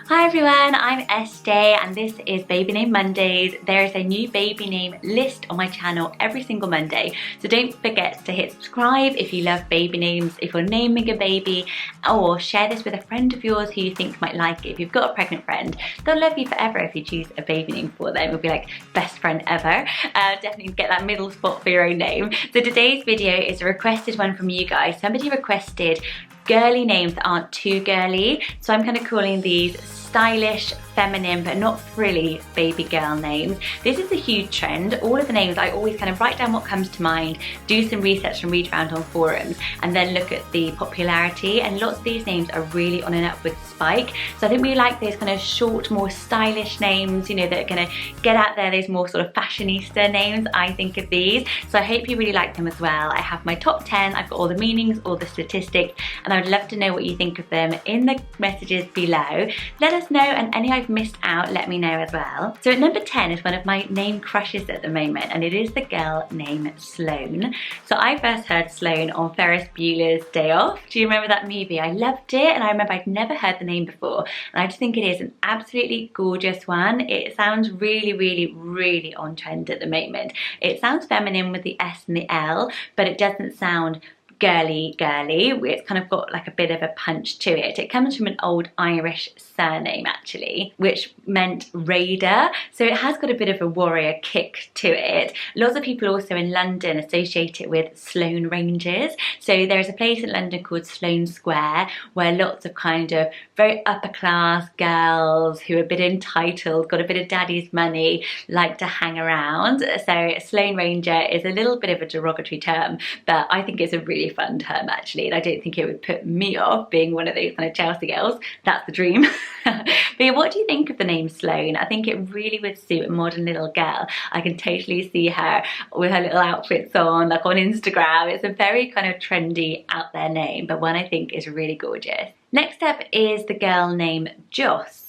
Hi everyone, I'm SJ and this is Baby Name Mondays. There is a new baby name list on my channel every single Monday, so don't forget to hit subscribe if you love baby names, if you're naming a baby, or share this with a friend of yours who you think might like it. If you've got a pregnant friend, they'll love you forever if you choose a baby name for them. It'll be like best friend ever. Definitely get that middle spot for your own name. So today's video is a requested one from you guys. Somebody requested girly names that aren't too girly, so I'm kind of calling these stylish, feminine, but not frilly baby girl names. This is a huge trend. All of the names, I always kind of write down what comes to mind, do some research and read around on forums, and then look at the popularity, and lots of these names are really on an upward spike. So I think we like those kind of short, more stylish names, you know, that are gonna get out there, those more sort of fashionista names, I think of these. So I hope you really like them as well. I have my top 10, I've got all the meanings, all the statistics, and I would love to know what you think of them in the messages below. Let us know, and any I've missed out, let me know as well. So at number 10 is one of my name crushes at the moment, and it is the girl named Sloane. So I first heard Sloane on Ferris Bueller's Day Off. Do you remember that movie? I loved it, and I remember I'd never heard the name before, and I just think it is an absolutely gorgeous one. It sounds really on trend at the moment. It sounds feminine with the S and the L, but it doesn't sound girly. It's kind of got like a bit of a punch to it. It comes from an old Irish surname actually, which meant raider, so it has got a bit of a warrior kick to it. Lots of people also in London associate it with Sloane Rangers. So there's a place in London called Sloane Square where lots of kind of very upper class girls who are a bit entitled, got a bit of daddy's money, like to hang around. So Sloane Ranger is a little bit of a derogatory term, but I think it's a really fun term actually, and I don't think it would put me off being one of those kind of Chelsea girls. That's the dream. But yeah, what do you think of the name Sloane? I think it really would suit a modern little girl. I can totally see her with her little outfits on, like on Instagram. It's a very kind of trendy, out there name, but one I think is really gorgeous. Next up is the girl named Joss.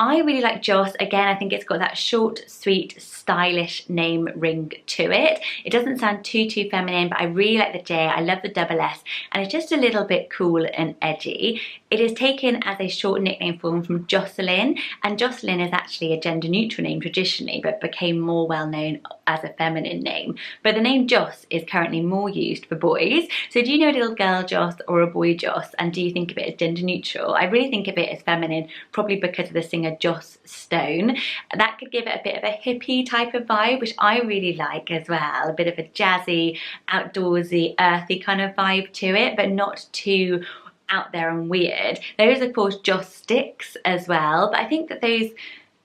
I really like Joss. Again, I think it's got that short, sweet, stylish name ring to it. It doesn't sound too feminine, but I really like the J. I love the double S, and it's just a little bit cool and edgy. It is taken as a short nickname form from Jocelyn, and Jocelyn is actually a gender neutral name traditionally, but became more well known as a feminine name. But the name Joss is currently more used for boys. So do you know a little girl Joss or a boy Joss, and do you think of it as gender neutral? I really think of it as feminine, probably because of the singer Joss Stone. That could give it a bit of a hippie type of vibe, which I really like as well. A bit of a jazzy, outdoorsy, earthy kind of vibe to it, but not too out there and weird. There is of course Joss Sticks as well, but I think that those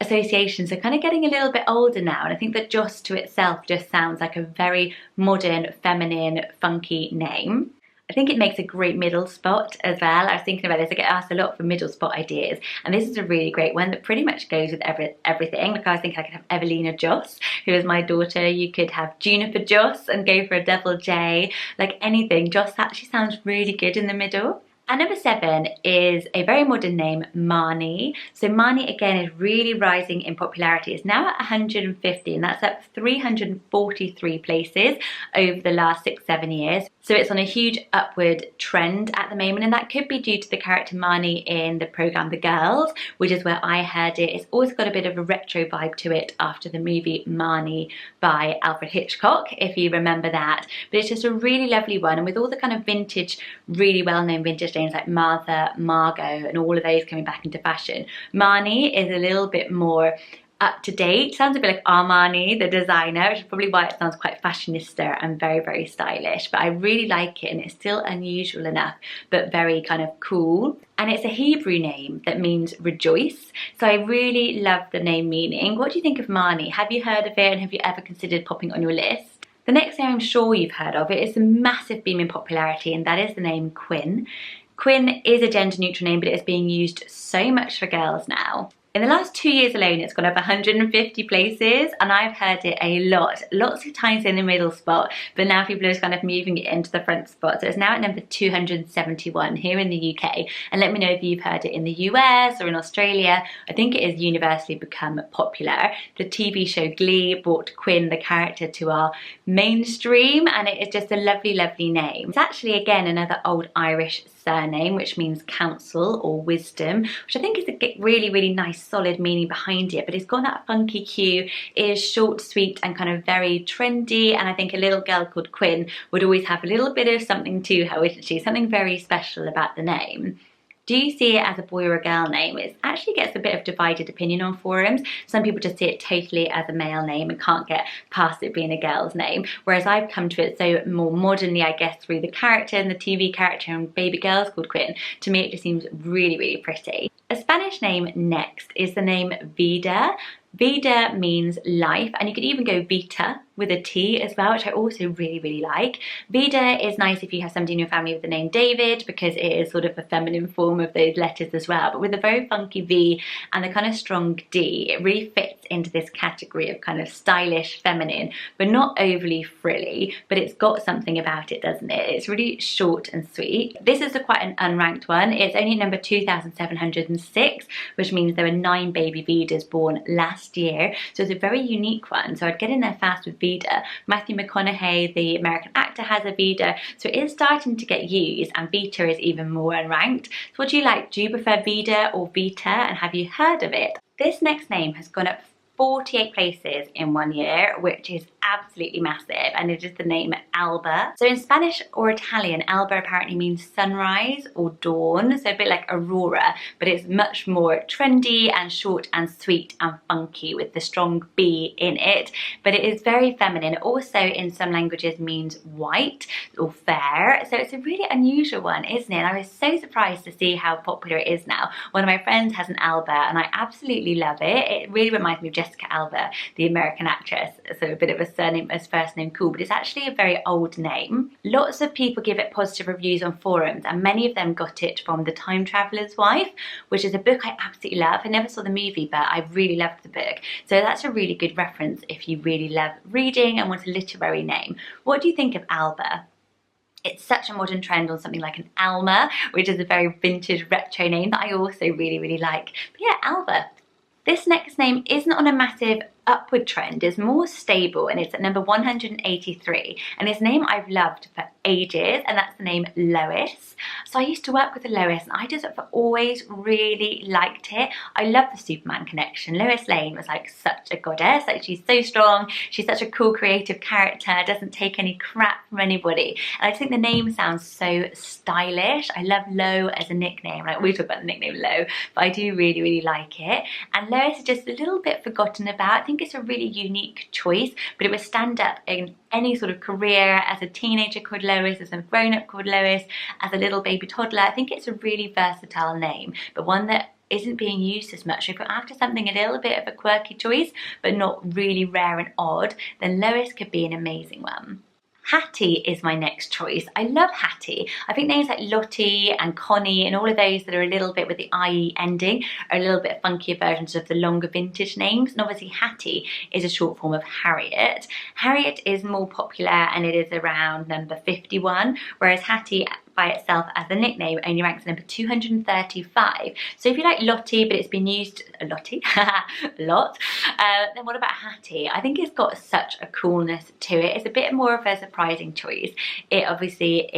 associations are kind of getting a little bit older now, and I think that Joss to itself just sounds like a very modern, feminine, funky name. I think it makes a great middle spot as well. I was thinking about this, I get asked a lot for middle spot ideas, and this is a really great one that pretty much goes with everything. Like I was thinking I could have Evelina Joss, who is my daughter. You could have Juniper Joss and go for a double J, like anything. Joss actually sounds really good in the middle. And number 7 is a very modern name, Marnie. So Marnie again is really rising in popularity. It's now at 150, and that's up 343 places over the last 6-7 years. So it's on a huge upward trend at the moment, and that could be due to the character Marnie in the programme The Girls, which is where I heard it. It's always got a bit of a retro vibe to it after the movie Marnie by Alfred Hitchcock, if you remember that. But it's just a really lovely one, and with all the kind of vintage, really well-known vintage names like Martha, Margot, and all of those coming back into fashion, Marnie is a little bit more up to date. Sounds a bit like Armani, the designer, which is probably why it sounds quite fashionista and very stylish. But I really like it, and it's still unusual enough, but very kind of cool. And it's a Hebrew name that means rejoice. So I really love the name meaning. What do you think of Marnie? Have you heard of it, and have you ever considered popping on your list? The next name I'm sure you've heard of, it is a massive boom in popularity, and that is the name Quinn. Quinn is a gender neutral name, but it is being used so much for girls now. In the last 2 years alone, it's gone up 150 places, and I've heard it a lot. Lots of times in the middle spot, but now people are just kind of moving it into the front spot. So it's now at number 271 here in the UK. And let me know if you've heard it in the US or in Australia. I think it has universally become popular. The TV show Glee brought Quinn, the character, to our mainstream, and it is just a lovely, lovely name. It's actually, again, another old Irish surname, which means counsel or wisdom, which I think is a really, really nice solid meaning behind it, but it's got that funky cue. It is short, sweet, and kind of very trendy, and I think a little girl called Quinn would always have a little bit of something to her, wouldn't she? Something very special about the name. Do you see it as a boy or a girl name? It actually gets a bit of divided opinion on forums. Some people just see it totally as a male name and can't get past it being a girl's name. Whereas I've come to it so more modernly, I guess, through the character and the TV character and baby girls called Quinn. To me, it just seems really, really pretty. A Spanish name next is the name Vida. Vida means life, and you could even go Vita with a T as well, which I also really, really like. Vida is nice if you have somebody in your family with the name David, because it is sort of a feminine form of those letters as well. But with a very funky V and the kind of strong D, it really fits into this category of kind of stylish, feminine, but not overly frilly, but it's got something about it, doesn't it? It's really short and sweet. This is quite an unranked one. It's only number 2,706, which means there were 9 baby Vidas born last year, so it's a very unique one. So I'd get in there fast with Vida. Matthew McConaughey, the American actor, has a Vida, so it is starting to get used, and Vita is even more unranked. So what do you like? Do you prefer Vida or Vita, and have you heard of it? This next name has gone up 48 places in 1 year, which is absolutely massive, and it is the name Alba. So in Spanish or Italian, Alba apparently means sunrise or dawn, so a bit like aurora, but it's much more trendy and short and sweet and funky with the strong B in it, but it is very feminine. Also in some languages means white or fair, so it's a really unusual one, isn't it? And I was so surprised to see how popular it is now. One of my friends has an Alba and I absolutely love it. It really reminds me of Jessica Alba, the American actress, so a bit of a surname as first name cool, but it's actually a very old name. Lots of people give it positive reviews on forums, and many of them got it from The Time Traveller's Wife, which is a book I absolutely love. I never saw the movie, but I really loved the book, so that's a really good reference if you really love reading and want a literary name. What do you think of Alba? It's such a modern trend on something like an Alma, which is a very vintage retro name that I also really, really like. But yeah, Alba. This next name isn't on a massive upward trend, is more stable, and it's at number 183, and it's a name I've loved for ages, and that's the name Lois. So I used to work with a Lois, and I just always really liked it. I love the Superman connection. Lois Lane was like such a goddess. Like, she's so strong, she's such a cool creative character, doesn't take any crap from anybody, and I just think the name sounds so stylish. I love Lo as a nickname. Like, we talk about the nickname Lo, but I do really, really like it. And Lois is just a little bit forgotten about. I think it's a really unique choice, but it would stand up in any sort of career, as a teenager called Lois, as a grown-up called Lois, as a little baby toddler. I think it's a really versatile name, but one that isn't being used as much. If you're after something a little bit of a quirky choice, but not really rare and odd, then Lois could be an amazing one. Hattie is my next choice. I love Hattie. I think names like Lottie and Connie and all of those that are a little bit with the IE ending are a little bit funkier versions of the longer vintage names. And obviously Hattie is a short form of Harriet. Harriet is more popular and it is around number 51, whereas Hattie by itself as a nickname only ranks number 235. So if you like Lottie, but it's been used a lot, then what about Hattie? I think it's got such a coolness to it. It's a bit more of a surprising choice. It obviously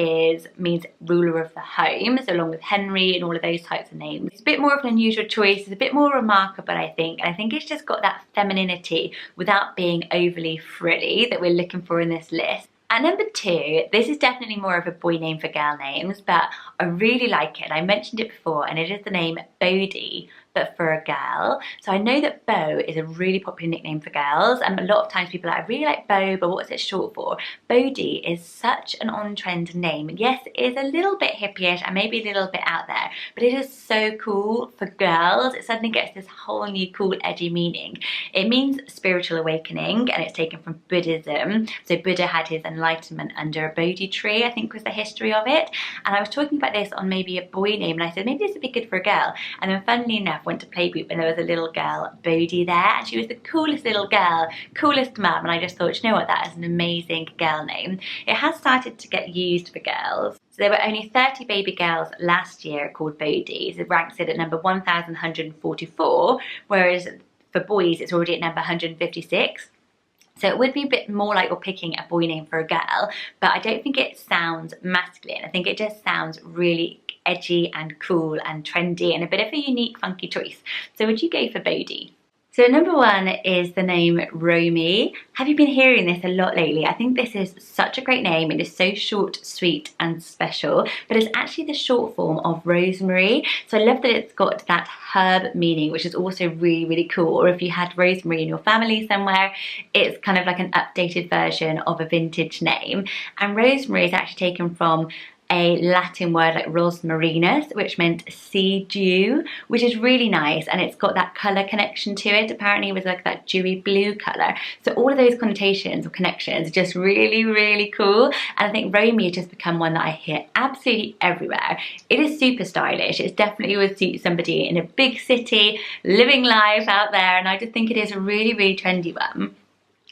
means ruler of the home, so along with Henry and all of those types of names. It's a bit more of an unusual choice. It's a bit more remarkable, I think. And I think it's just got that femininity without being overly frilly that we're looking for in this list. At number 2, this is definitely more of a boy name for girl names, but I really like it, and I mentioned it before, and it is the name Bodhi, but for a girl. So I know that Bo is a really popular nickname for girls, and a lot of times people are like, I really like Bo, but what's it short for? Bodhi is such an on-trend name. Yes, it is a little bit hippie-ish and maybe a little bit out there, but it is so cool for girls. It suddenly gets this whole new cool, edgy meaning. It means spiritual awakening, and it's taken from Buddhism. So Buddha had his enlightenment under a Bodhi tree, I think was the history of it. And I was talking about this on maybe a boy name, and I said, maybe this would be good for a girl. And then funnily enough, went to playgroup and there was a little girl, Bodhi, there, and she was the coolest little girl, coolest mum, and I just thought, you know what, that is an amazing girl name. It has started to get used for girls. So there were only 30 baby girls last year called Bodhi, so it ranks it at number 1,144, whereas for boys it's already at number 156. So it would be a bit more like you're picking a boy name for a girl, but I don't think it sounds masculine. I think it just sounds really edgy and cool and trendy and a bit of a unique, funky choice. So would you go for Bodhi? So number 1 is the name Romy. Have you been hearing this a lot lately? I think this is such a great name. It is so short, sweet and special, but it's actually the short form of Rosemarie. So I love that it's got that herb meaning, which is also really, really cool. Or if you had Rosemarie in your family somewhere, it's kind of like an updated version of a vintage name. And Rosemarie is actually taken from a Latin word like rosmarinus, which meant sea dew, which is really nice, and it's got that colour connection to it. Apparently it was like that dewy blue colour. So all of those connotations or connections are just really, really cool, and I think Romy has just become one that I hear absolutely everywhere. It is super stylish. It definitely would suit somebody in a big city, living life out there, and I just think it is a really, really trendy one.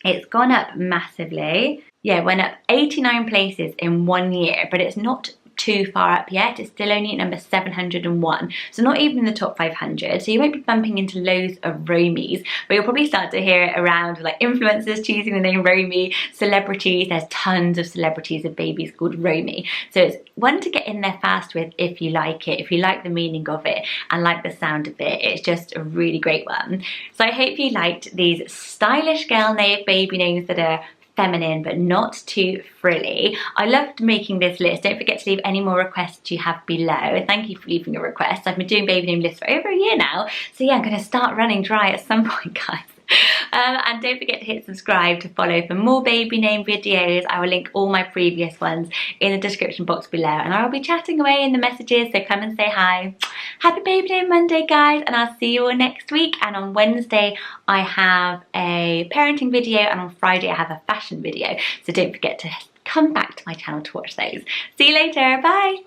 It's gone up massively. Yeah, went up 89 places in 1 year, but it's not too far up yet. It's still only at number 701, so not even in the top 500. So you won't be bumping into loads of Romies, but you'll probably start to hear it around like influencers choosing the name Romy, celebrities. There's tons of celebrities of babies called Romy. So it's one to get in there fast with if you like it, if you like the meaning of it and like the sound of it. It's just a really great one. So I hope you liked these stylish girl name baby names that are feminine but not too frilly. I loved making this list. Don't forget to leave any more requests you have below. Thank you for leaving a request. I've been doing baby name lists for over a year now, so yeah, I'm going to start running dry at some point, guys. And don't forget to hit subscribe to follow for more baby name videos. I will link all my previous ones in the description box below, and I'll be chatting away in the messages, so come and say hi. Happy Baby Name Monday, guys, and I'll see you all next week. And on Wednesday I have a parenting video, and on Friday I have a fashion video, so don't forget to come back to my channel to watch those. See you later, bye.